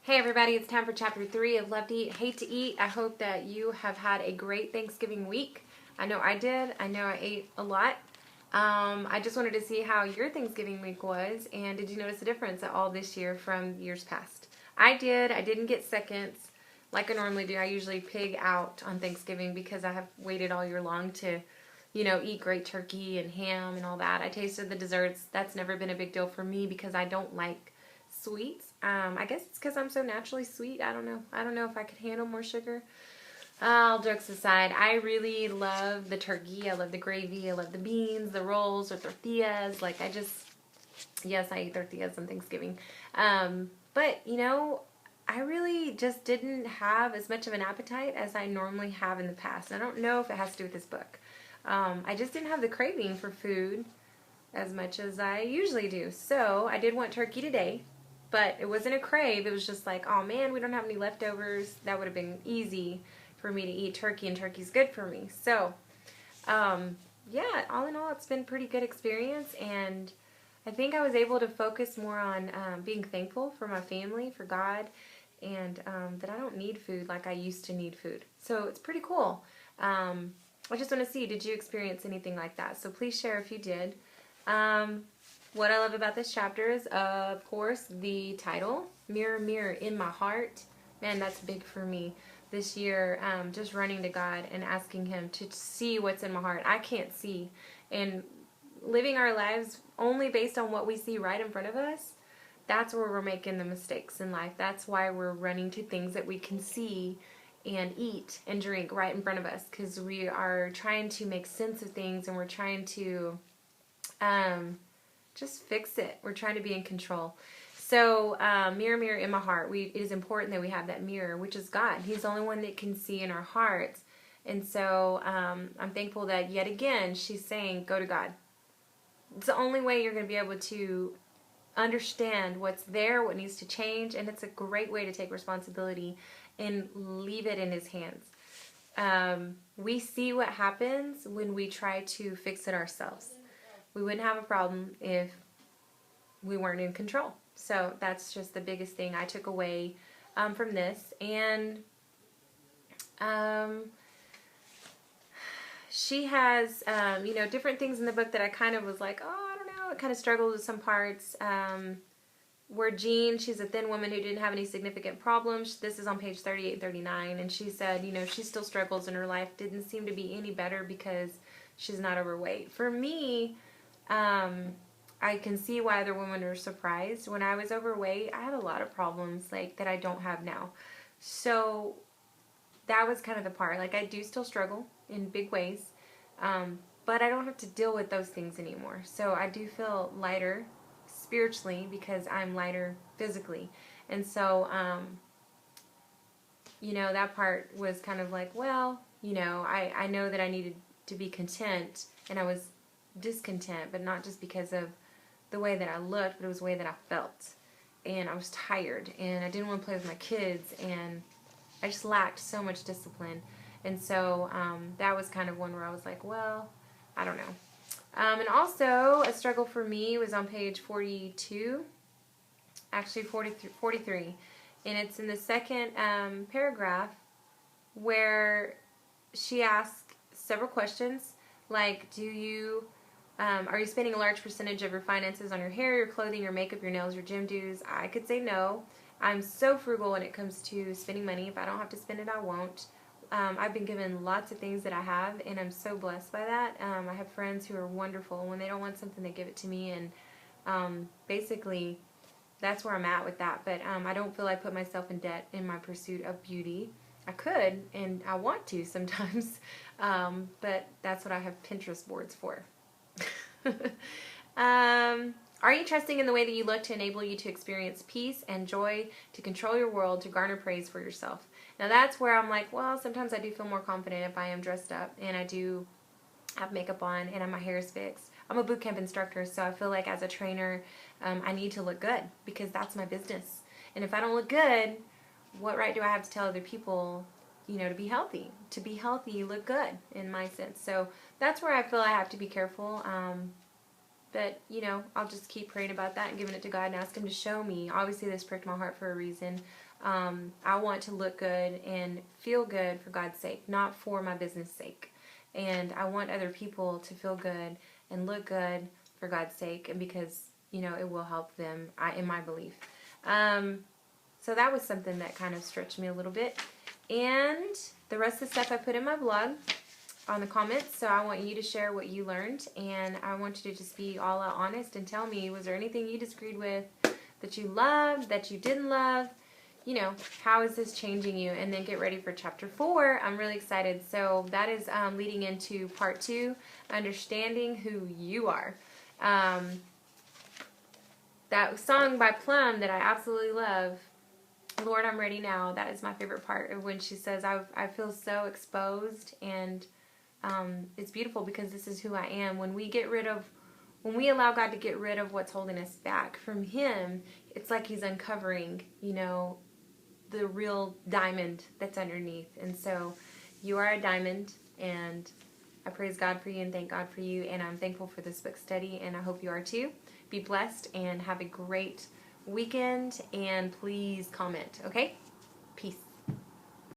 Hey everybody, it's time for chapter 3 of Love to Eat, Hate to Eat. I hope that you have had a great Thanksgiving week. I know I did. I know I ate a lot. I just wanted to see how your Thanksgiving week was, and did you notice a difference at all this year from years past? I did. I didn't get seconds like I normally do. I usually pig out on Thanksgiving because I have waited all year long to, eat great turkey and ham and all that. I tasted the desserts. That's never been a big deal for me because I don't like sweets. I guess it's because I'm so naturally sweet. I don't know. I don't know if I could handle more sugar. All jokes aside, I really love the turkey. I love the gravy. I love the beans, the rolls, or tortillas. Yes, I eat tortillas on Thanksgiving. But, I really just didn't have as much of an appetite as I normally have in the past. I don't know if it has to do with this book. I just didn't have the craving for food as much as I usually do. So I did want turkey today, but it wasn't a crave. It was just like, oh man, we don't have any leftovers. That would have been easy for me to eat turkey, and turkey's good for me. So, yeah, all in all, it's been a pretty good experience, and I think I was able to focus more on being thankful for my family, for God, and that I don't need food like I used to need food. So it's pretty cool. I just want to see, did you experience anything like that? So please share if you did. What I love about this chapter is, of course, the title, Mirror, Mirror in My Heart. Man, that's big for me this year, just running to God and asking Him to see what's in my heart. I can't see. And living our lives only based on what we see right in front of us, that's where we're making the mistakes in life. That's why we're running to things that we can see and eat and drink right in front of us, because we are trying to make sense of things, and we're trying to just fix it. We're trying to be in control. So, mirror, mirror in my heart. It is important that we have that mirror, which is God. He's the only one that can see in our hearts. And so, I'm thankful that yet again, she's saying, go to God. It's the only way you're going to be able to understand what's there, what needs to change, and it's a great way to take responsibility and leave it in His hands. We see what happens when we try to fix it ourselves. We wouldn't have a problem if we weren't in control. So that's just the biggest thing I took away from this. And she has, different things in the book that I kind of was like, oh, I don't know. It kind of struggled with some parts. Where Jean, she's a thin woman who didn't have any significant problems. This is on page 38 and 39. And she said, she still struggles in her life. Didn't seem to be any better because she's not overweight. For me, I can see why other women are surprised. When I was overweight, I had a lot of problems that I don't have now. So that was kind of the part. I do still struggle in big ways, but I don't have to deal with those things anymore. So I do feel lighter spiritually because I'm lighter physically. And so, that part was kind of like, well, I know that I needed to be content, and I was discontent, but not just because of the way that I looked, but it was the way that I felt. And I was tired, and I didn't want to play with my kids, and I just lacked so much discipline. And so that was kind of one where I was like, well, I don't know. And also, a struggle for me was on page 42, actually 43. And it's in the second paragraph where she asks several questions, like, are you spending a large percentage of your finances on your hair, your clothing, your makeup, your nails, your gym dues? I could say no. I'm so frugal when it comes to spending money. If I don't have to spend it, I won't. I've been given lots of things that I have, and I'm so blessed by that. I have friends who are wonderful. When they don't want something, they give it to me, and basically that's where I'm at with that. But I don't feel I put myself in debt in my pursuit of beauty. I could, and I want to sometimes, but that's what I have Pinterest boards for. Are you trusting in the way that you look to enable you to experience peace and joy, to control your world, to garner praise for yourself? Now that's where I'm like, well, sometimes I do feel more confident if I am dressed up and I do have makeup on and my hair is fixed. I'm a boot camp instructor, so I feel like as a trainer, I need to look good because that's my business. And if I don't look good, what right do I have to tell other people, to be healthy? To be healthy, you look good in my sense. So that's where I feel I have to be careful. But, you know, I'll just keep praying about that and giving it to God and ask Him to show me. Obviously, this pricked my heart for a reason. I want to look good and feel good for God's sake, not for my business sake. And I want other people to feel good and look good for God's sake, and because, you know, it will help them, in my belief. So that was something that kind of stretched me a little bit. And the rest of the stuff I put in my blog on the comments, so I want you to share what you learned, and I want you to just be all out honest and tell me, was there anything you disagreed with that you loved, that you didn't love? You know, how is this changing you? And then get ready for chapter 4. I'm really excited. So that is leading into part 2, understanding who you are. That song by Plum that I absolutely love, Lord, I'm Ready Now, that is my favorite part of when she says, I feel so exposed, and it's beautiful because this is who I am. When we allow God to get rid of what's holding us back from Him, it's like He's uncovering, you know, the real diamond that's underneath. And so you are a diamond, and I praise God for you and thank God for you, and I'm thankful for this book study, and I hope you are too. Be blessed and have a great weekend, and please comment, okay? Peace.